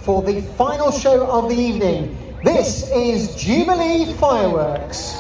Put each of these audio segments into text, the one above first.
for the final show of the evening. This is Jubilee Fireworks.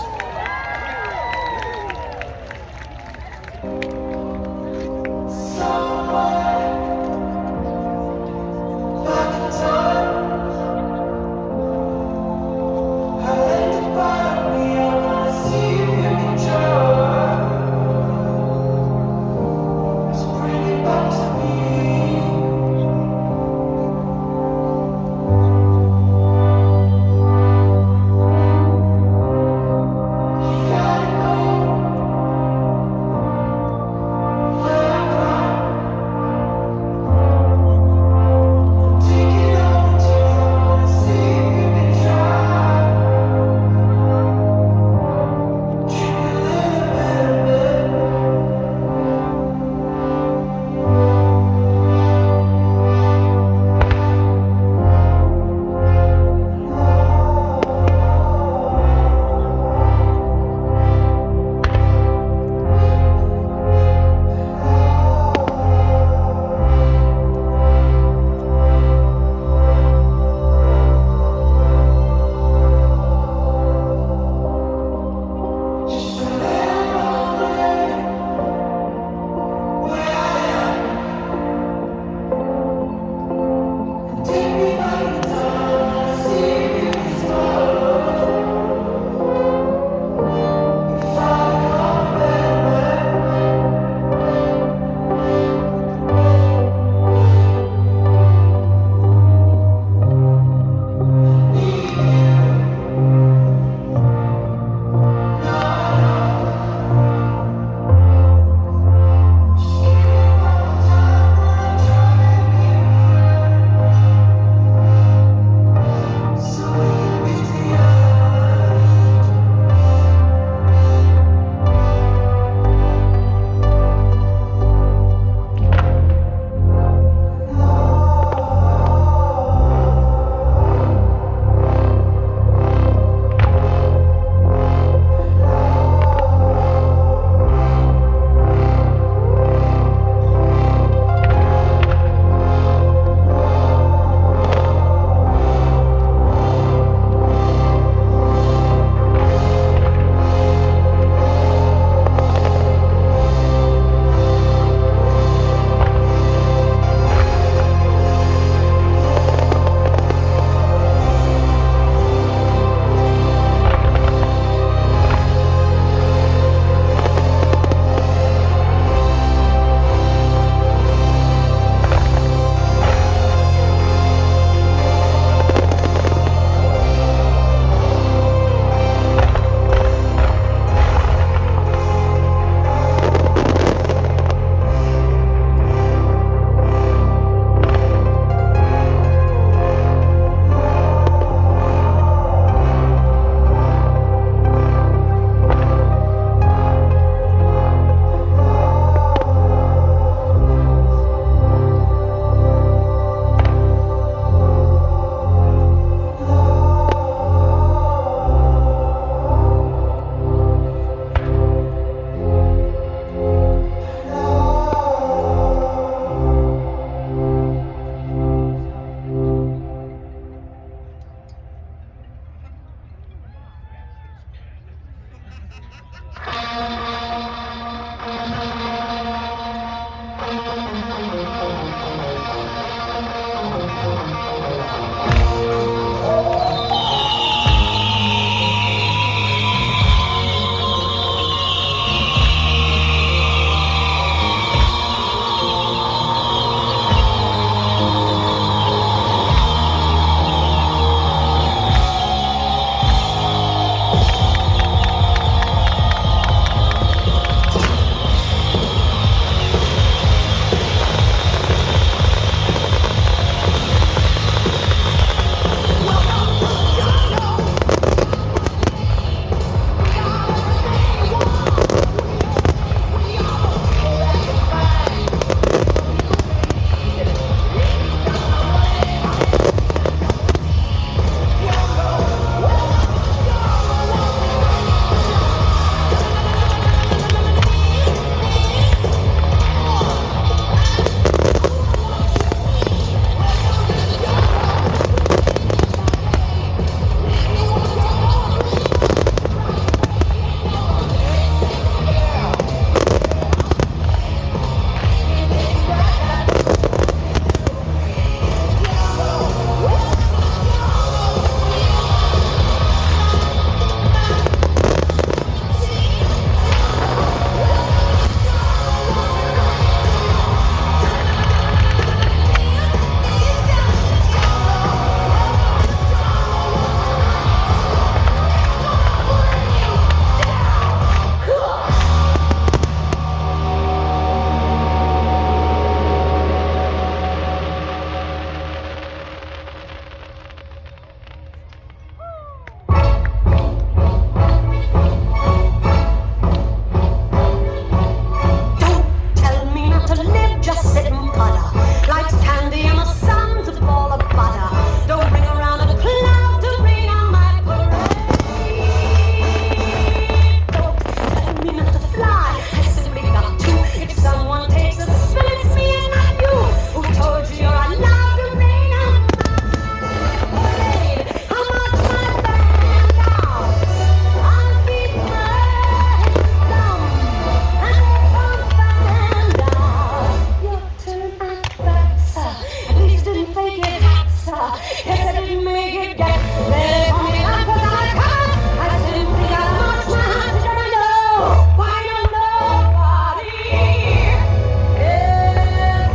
Yes, I didn't make it yet. They're coming up for my car. I simply gotta march my hands and I know why nobody is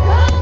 coming.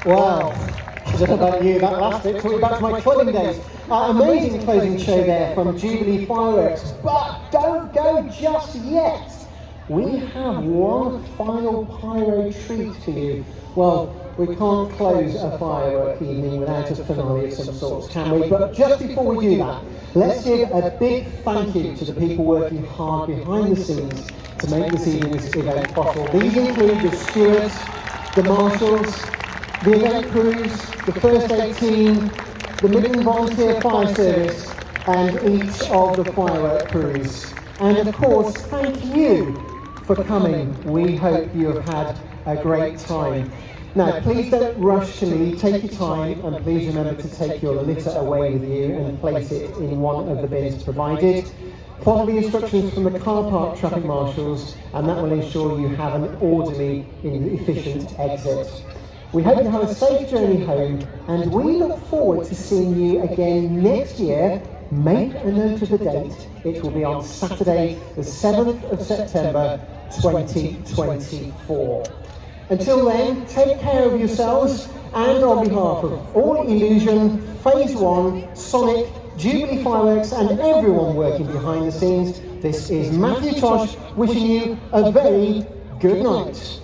Wow, I don't know about you, that last bit took me back to my clubbing days. Amazing closing show there from Jubilee Fireworks, but don't go just yet. We have one final pyro treat for you. Well, we can't close a firework evening without a finale of some sorts, can we? But just before we do that, let's give a big thank you to the people working hard behind the scenes to make this evening's event possible. These include the stewards, the marshals, the event crews, the first aid team, the Midland Volunteer Fire Service, and each of the firework crews. And of course, thank you for coming. We hope you have had a great time. Now, please don't rush to leave, take your time, and please remember to take your litter away with you and place it in one of the bins provided. Follow the instructions from the car park traffic marshals, and that will ensure you have an orderly and efficient exit. We hope you have a safe journey home, and we look forward to seeing you again next year. Make a note of the date. It will be on Saturday, the 7th of September, 2024. Until then, take care of yourselves, and on behalf of all Illusion, Phase 1, Sonic, Jubilee Fireworks and everyone working behind the scenes, this is Matthew Tosh wishing you a very good night.